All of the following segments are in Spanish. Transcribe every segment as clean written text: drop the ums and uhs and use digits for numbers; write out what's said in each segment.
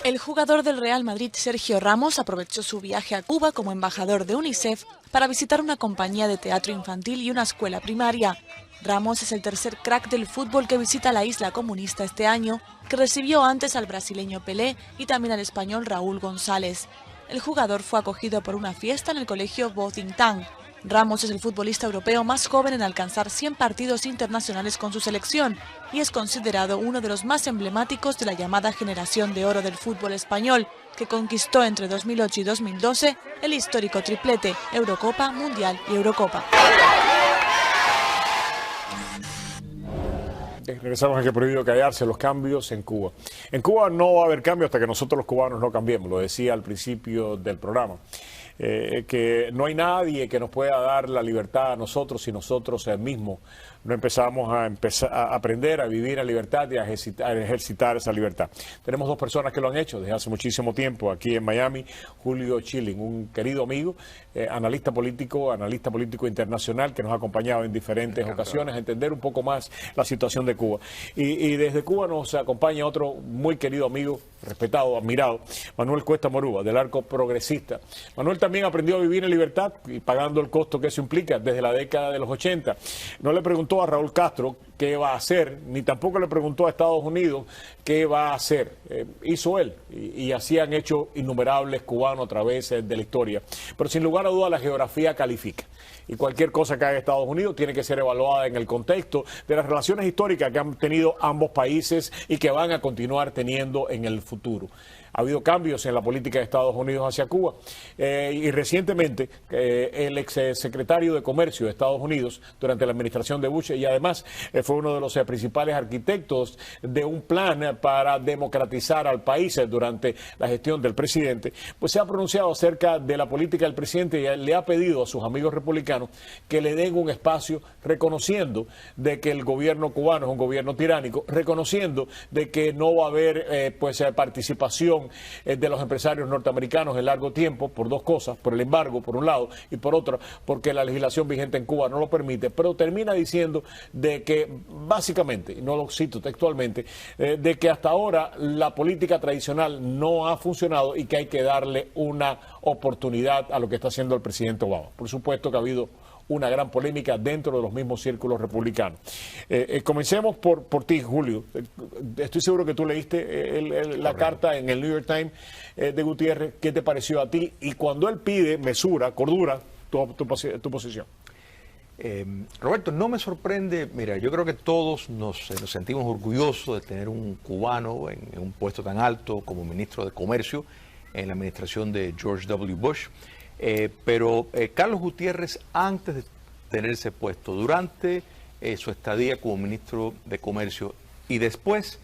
El jugador del Real Madrid, Sergio Ramos, aprovechó su viaje a Cuba como embajador de UNICEF para visitar una compañía de teatro infantil y una escuela primaria. Ramos es el tercer crack del fútbol que visita la isla comunista este año, que recibió antes al brasileño Pelé y también al español Raúl González. El jugador fue acogido por una fiesta en el colegio Bozintán. Ramos es el futbolista europeo más joven en alcanzar 100 partidos internacionales con su selección y es considerado uno de los más emblemáticos de la llamada generación de oro del fútbol español, que conquistó entre 2008 y 2012 el histórico triplete, Eurocopa, Mundial y Eurocopa. Regresamos a que prohibido callarse los cambios en Cuba. En Cuba no va a haber cambio hasta que nosotros los cubanos no cambiemos, lo decía al principio del programa. Que no hay nadie que nos pueda dar la libertad a nosotros si nosotros mismos no empezamos a aprender a vivir en libertad y a ejercitar esa libertad. Tenemos dos personas que lo han hecho desde hace muchísimo tiempo aquí en Miami. Julio Schilling, un querido amigo, analista político internacional que nos ha acompañado en diferentes ocasiones a entender un poco más la situación de Cuba. Y desde Cuba nos acompaña otro muy querido amigo, respetado, admirado, Manuel Cuesta Morúa, del Arco Progresista. Manuel también aprendió a vivir en libertad y pagando el costo que eso implica desde la década de los 80. No le preguntó a Raúl Castro qué va a hacer, ni tampoco le preguntó a Estados Unidos qué va a hacer. Hizo él, y así han hecho innumerables cubanos a través de la historia. Pero sin lugar a duda la geografía califica. Y cualquier cosa que haga Estados Unidos tiene que ser evaluada en el contexto de las relaciones históricas que han tenido ambos países y que van a continuar teniendo en el futuro. Ha habido cambios en la política de Estados Unidos hacia Cuba y recientemente el ex secretario de Comercio de Estados Unidos durante la administración de Bush y además fue uno de los principales arquitectos de un plan para democratizar al país durante la gestión del presidente, pues se ha pronunciado acerca de la política del presidente y le ha pedido a sus amigos republicanos que le den un espacio reconociendo de que el gobierno cubano es un gobierno tiránico, reconociendo de que no va a haber participación de los empresarios norteamericanos en largo tiempo por dos cosas, por el embargo por un lado y por otra porque la legislación vigente en Cuba no lo permite, pero termina diciendo de que básicamente, y no lo cito textualmente, de que hasta ahora la política tradicional no ha funcionado y que hay que darle una oportunidad a lo que está haciendo el presidente Obama. Por supuesto que ha habido una gran polémica dentro de los mismos círculos republicanos. Comencemos por ti, Julio. Estoy seguro que tú leíste la carta en el New York Times de Gutiérrez. ¿Qué te pareció a ti? Y cuando él pide mesura, cordura, tu posición. Roberto, no me sorprende. Mira, yo creo que todos nos sentimos orgullosos de tener un cubano en un puesto tan alto como ministro de Comercio en la administración de George W. Bush. Pero Carlos Gutiérrez, antes de tener ese puesto, durante su estadía como ministro de Comercio y después,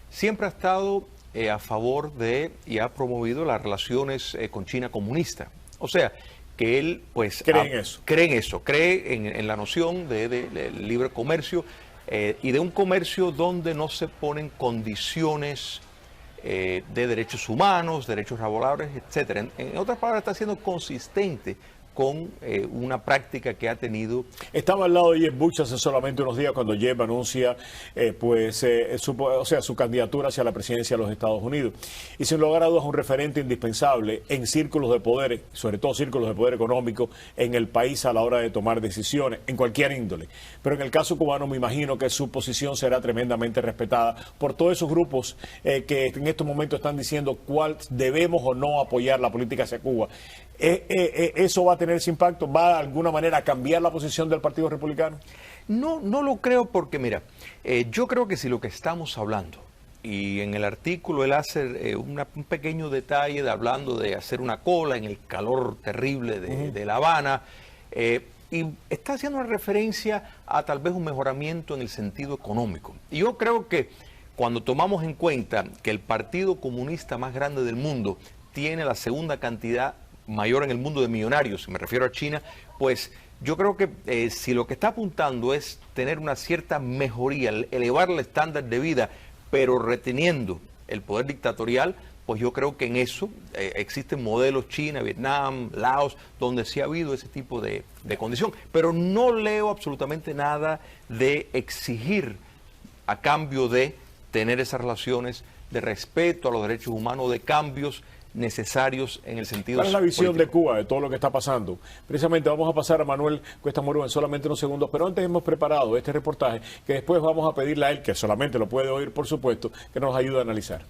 siempre ha estado a favor de y ha promovido las relaciones con China comunista. O sea, que él pues cree en la noción de libre comercio y de un comercio donde no se ponen condiciones de derechos humanos, derechos laborales, etcétera. En otras palabras, está siendo consistente con una práctica que ha tenido. Estaba al lado de Jeb Bush hace solamente unos días cuando Jeb anuncia su candidatura hacia la presidencia de los Estados Unidos. Y sin lugar a dudas un referente indispensable en círculos de poder, sobre todo círculos de poder económico en el país a la hora de tomar decisiones, en cualquier índole. Pero en el caso cubano me imagino que su posición será tremendamente respetada por todos esos grupos que en estos momentos están diciendo cuál debemos o no apoyar la política hacia Cuba. ¿Eso va a tener ese impacto? ¿Va de alguna manera a cambiar la posición del Partido Republicano? No lo creo porque, mira, yo creo que si lo que estamos hablando, y en el artículo él hace un pequeño detalle hablando de hacer una cola en el calor terrible de La Habana, y está haciendo una referencia a tal vez un mejoramiento en el sentido económico. Y yo creo que cuando tomamos en cuenta que el partido comunista más grande del mundo tiene la segunda cantidad mayor en el mundo de millonarios, me refiero a China, pues yo creo que si lo que está apuntando es tener una cierta mejoría, elevar el estándar de vida, pero reteniendo el poder dictatorial, pues yo creo que en eso existen modelos China, Vietnam, Laos, donde sí ha habido ese tipo de condición. Pero no leo absolutamente nada de exigir a cambio de tener esas relaciones de respeto a los derechos humanos, de cambios necesarios en el sentido ¿Cuál es la visión político de Cuba de todo lo que está pasando? Precisamente vamos a pasar a Manuel Cuesta Moro en solamente unos segundos, pero antes hemos preparado este reportaje que después vamos a pedirle a él, que solamente lo puede oír por supuesto, que nos ayude a analizar.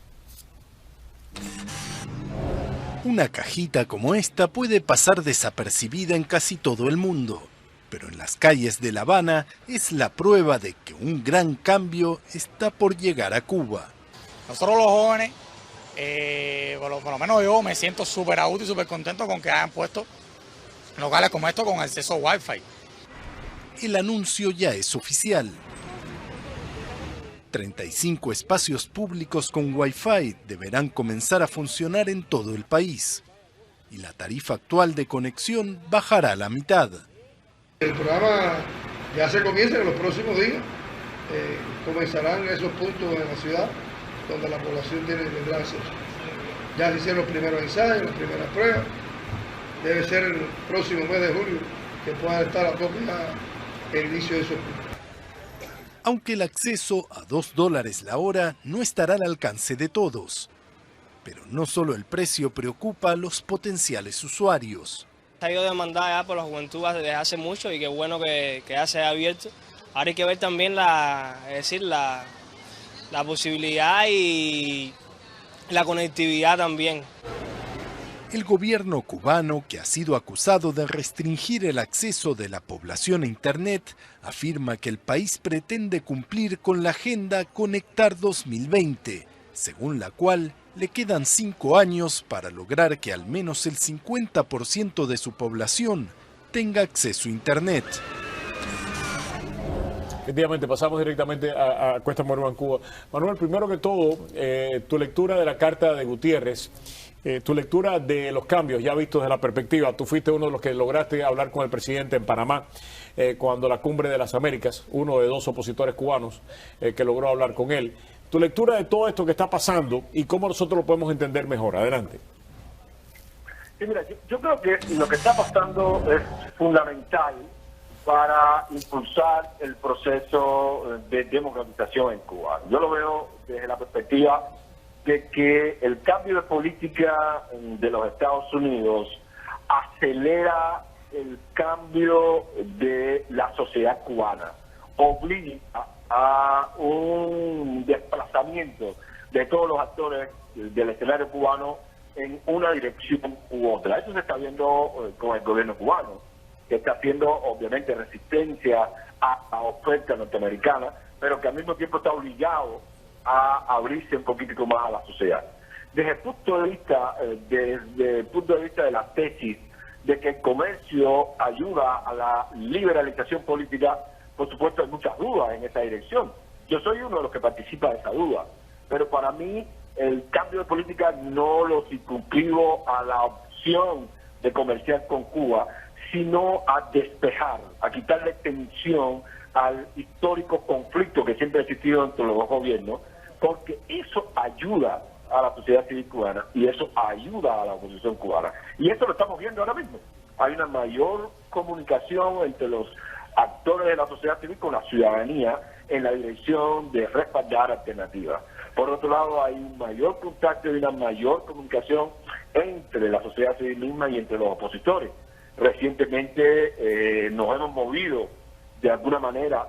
Una cajita como esta puede pasar desapercibida en casi todo el mundo, pero en las calles de La Habana es la prueba de que un gran cambio está por llegar a Cuba. Nosotros los jóvenes, por lo menos yo me siento súper a gusto y súper contento con que hayan puesto locales como estos con acceso a Wi-Fi. El anuncio ya es oficial. 35 espacios públicos con Wi-Fi deberán comenzar a funcionar en todo el país. Y la tarifa actual de conexión bajará a la mitad. El programa ya se comienza en los próximos días. Comenzarán esos puntos en la ciudad donde la población tendrá acceso. Ya se hicieron los primeros ensayos, las primeras pruebas. Debe ser el próximo mes de julio que pueda estar a tope ya el inicio de esos puntos. Aunque el acceso a $2 la hora no estará al alcance de todos. Pero no solo el precio preocupa a los potenciales usuarios. Ha ido demandada ya por la juventud desde hace mucho y qué bueno que ya se ha abierto. Ahora hay que ver también la posibilidad y la conectividad también. El gobierno cubano, que ha sido acusado de restringir el acceso de la población a Internet, afirma que el país pretende cumplir con la Agenda Conectar 2020, según la cual le quedan 5 años para lograr que al menos el 50% de su población tenga acceso a Internet. Efectivamente, pasamos directamente a Cuesta Moro en Cuba. Manuel, primero que todo, tu lectura de la carta de Gutiérrez, tu lectura de los cambios ya vistos desde la perspectiva. Tú fuiste uno de los que lograste hablar con el presidente en Panamá cuando la Cumbre de las Américas, uno de 2 opositores cubanos que logró hablar con él. Tu lectura de todo esto que está pasando y cómo nosotros lo podemos entender mejor. Adelante. Sí, mira, yo creo que lo que está pasando es fundamental para impulsar el proceso de democratización en Cuba. Yo lo veo desde la perspectiva de que el cambio de política de los Estados Unidos acelera el cambio de la sociedad cubana, obliga a un desplazamiento de todos los actores del escenario cubano en una dirección u otra. Eso se está viendo con el gobierno cubano, que está haciendo obviamente resistencia a la oferta norteamericana, pero que al mismo tiempo está obligado a abrirse un poquitico más a la sociedad. Desde el punto de vista de la tesis de que el comercio ayuda a la liberalización política, por supuesto hay muchas dudas en esa dirección. Yo soy uno de los que participa de esa duda, pero para mí el cambio de política no lo circunscribo a la opción de comerciar con Cuba, sino a despejar, a quitarle tensión al histórico conflicto que siempre ha existido entre los dos gobiernos, porque eso ayuda a la sociedad civil cubana y eso ayuda a la oposición cubana. Y eso lo estamos viendo ahora mismo. Hay una mayor comunicación entre los actores de la sociedad civil con la ciudadanía en la dirección de respaldar alternativas. Por otro lado, hay un mayor contacto y una mayor comunicación entre la sociedad civil misma y entre los opositores. Recientemente nos hemos movido de alguna manera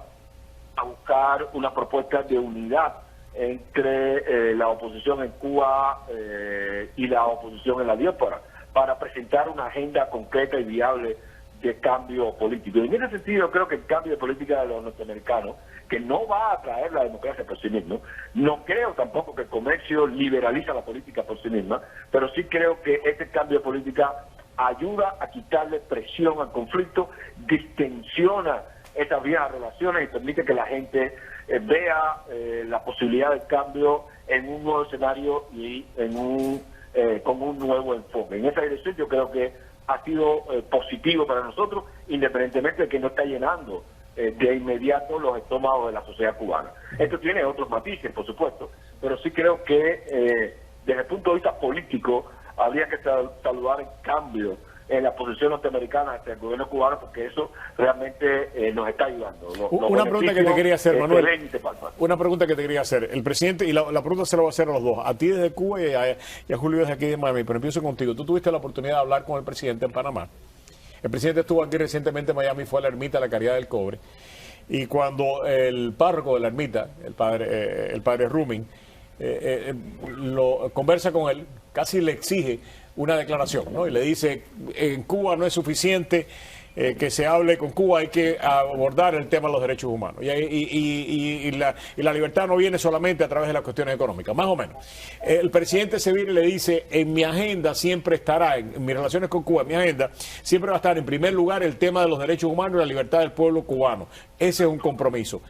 a buscar una propuesta de unidad entre la oposición en Cuba y la oposición en la diáspora para presentar una agenda concreta y viable de cambio político. Y en ese sentido creo que el cambio de política de los norteamericanos, que no va a traer la democracia por sí mismo, no creo tampoco que el comercio liberaliza la política por sí misma, pero sí creo que este cambio de política ayuda a quitarle presión al conflicto, distensiona esas viejas relaciones y permite que la gente vea la posibilidad de cambio en un nuevo escenario y con un nuevo enfoque. En esa dirección yo creo que ha sido positivo para nosotros, independientemente de que no está llenando de inmediato los estómagos de la sociedad cubana. Esto tiene otros matices, por supuesto, pero sí creo que desde el punto de vista político habría que saludar el cambio en la posición norteamericana hacia el gobierno cubano, porque eso realmente nos está ayudando. Una pregunta que te quería hacer, Manuel. Para una pregunta que te quería hacer. El presidente, y la pregunta se la voy a hacer a los dos, a ti desde Cuba y a Julio desde aquí de Miami, pero empiezo contigo. Tú tuviste la oportunidad de hablar con el presidente en Panamá. El presidente estuvo aquí recientemente en Miami, fue a la ermita de la Caridad del Cobre, y cuando el párroco de la ermita, el padre Rumin, lo conversa con él, casi le exige una declaración, ¿no? Y le dice, en Cuba no es suficiente que se hable con Cuba, hay que abordar el tema de los derechos humanos. Y la libertad no viene solamente a través de las cuestiones económicas, más o menos. El presidente se viene y le dice, en mi agenda siempre estará, en mis relaciones con Cuba, en mi agenda, siempre va a estar en primer lugar el tema de los derechos humanos y la libertad del pueblo cubano. Ese es un compromiso.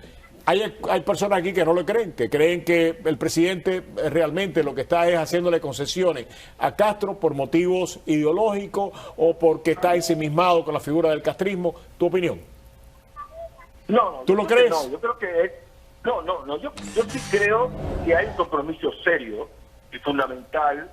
Hay personas aquí que no lo creen, que creen que el presidente realmente lo que está es haciéndole concesiones a Castro por motivos ideológicos o porque está ensimismado con la figura del castrismo. ¿Tu opinión? No, ¿Tú lo crees? No, yo creo que es... No, yo sí creo que hay un compromiso serio y fundamental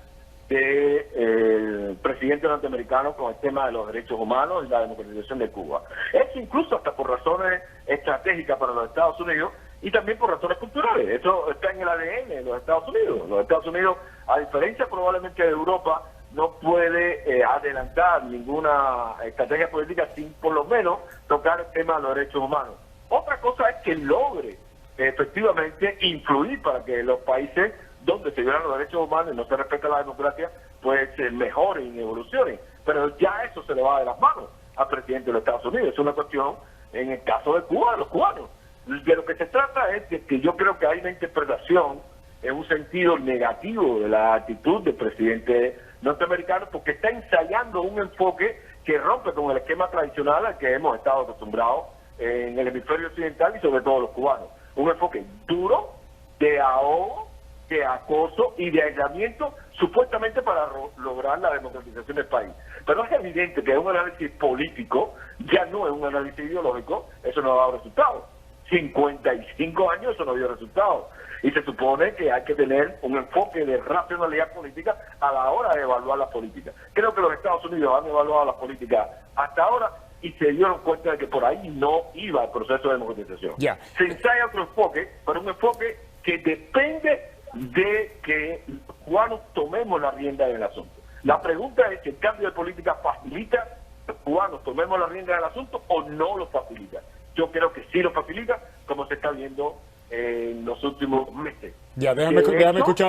del presidente norteamericano con el tema de los derechos humanos y la democratización de Cuba. Eso incluso hasta por razones estratégicas para los Estados Unidos y también por razones culturales. Eso está en el ADN de los Estados Unidos. Los Estados Unidos, a diferencia probablemente de Europa, no puede adelantar ninguna estrategia política sin por lo menos tocar el tema de los derechos humanos. Otra cosa es que logre efectivamente influir para que los países donde se violan los derechos humanos y no se respeta la democracia, pues mejoren y evolucionen. Pero ya eso se le va de las manos al presidente de los Estados Unidos. Es una cuestión, en el caso de Cuba, de los cubanos. De lo que se trata es de que yo creo que hay una interpretación en un sentido negativo de la actitud del presidente norteamericano, porque está ensayando un enfoque que rompe con el esquema tradicional al que hemos estado acostumbrados en el hemisferio occidental y sobre todo los cubanos. Un enfoque duro, de ahogo, de acoso y de aislamiento, supuestamente para lograr la democratización del país. Pero es evidente que un análisis político ya no es un análisis ideológico, eso no ha dado resultados. 55 años eso no dio resultados. Y se supone que hay que tener un enfoque de racionalidad política a la hora de evaluar las políticas. Creo que los Estados Unidos han evaluado las políticas hasta ahora y se dieron cuenta de que por ahí no iba el proceso de democratización. Se ensaya otro enfoque, pero un enfoque que depende de que los cubanos tomemos la rienda del asunto. La pregunta es si el cambio de política facilita que los cubanos tomemos la rienda del asunto o no lo facilita. Yo creo que sí lo facilita, como se está viendo en los últimos meses. Ya, déjame escuchar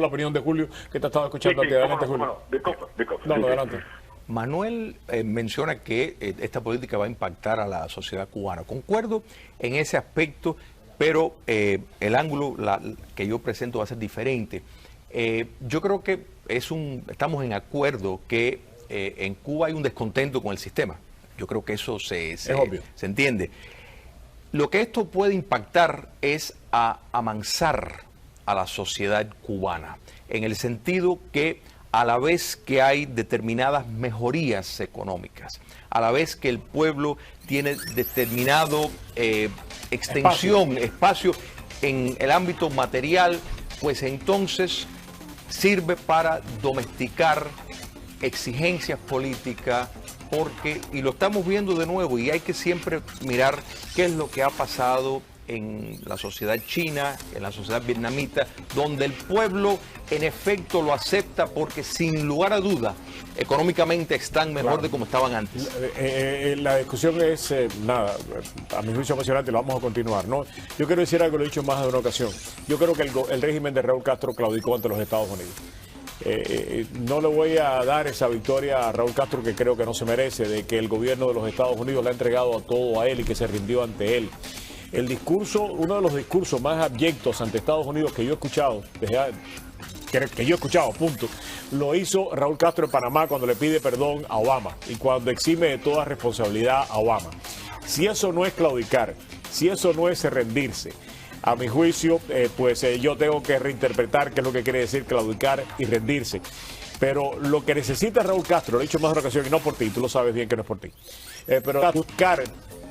la opinión de Julio, que te estaba escuchando aquí. Adelante, Julio. No, adelante. Manuel menciona que esta política va a impactar a la sociedad cubana. Concuerdo en ese aspecto, pero el ángulo que yo presento va a ser diferente. Yo creo que estamos en acuerdo que en Cuba hay un descontento con el sistema. Yo creo que eso se entiende. Lo que esto puede impactar es a amansar a la sociedad cubana, en el sentido que a la vez que hay determinadas mejorías económicas, a la vez que el pueblo tiene determinado espacio en el ámbito material, pues entonces sirve para domesticar exigencias políticas, y lo estamos viendo de nuevo, y hay que siempre mirar qué es lo que ha pasado en la sociedad china, en la sociedad vietnamita, donde el pueblo en efecto lo acepta porque sin lugar a duda económicamente están mejor de como estaban antes. La discusión es, a mi juicio apasionante, lo vamos a continuar, ¿no? Yo quiero decir algo, lo he dicho en más de una ocasión. Yo creo que el régimen de Raúl Castro claudicó ante los Estados Unidos. No le voy a dar esa victoria a Raúl Castro, que creo que no se merece, de que el gobierno de los Estados Unidos le ha entregado todo a él y que se rindió ante él. El discurso, uno de los discursos más abyectos ante Estados Unidos que yo he escuchado, punto, lo hizo Raúl Castro en Panamá cuando le pide perdón a Obama y cuando exime de toda responsabilidad a Obama. Si eso no es claudicar, si eso no es rendirse, a mi juicio, yo tengo que reinterpretar qué es lo que quiere decir claudicar y rendirse. Pero lo que necesita Raúl Castro, lo he dicho más de una ocasión y no por ti, tú lo sabes bien que no es por ti, pero buscar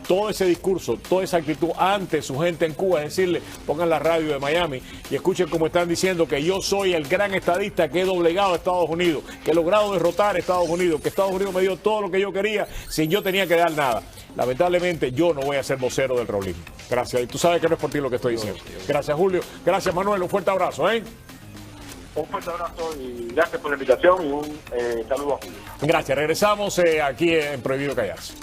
todo ese discurso, toda esa actitud ante su gente en Cuba, es decirle, pongan la radio de Miami y escuchen cómo están diciendo que yo soy el gran estadista que he doblegado a Estados Unidos, que he logrado derrotar a Estados Unidos, que Estados Unidos me dio todo lo que yo quería sin yo tenía que dar nada. Lamentablemente yo no voy a ser vocero del raúlismo. Gracias. Y tú sabes que no es por ti lo que estoy diciendo. Gracias, Julio. Gracias, Manuel. Un fuerte abrazo, ¿eh? Un fuerte abrazo y gracias por la invitación y un saludo a Julio. Gracias. Regresamos aquí en Prohibido Callarse.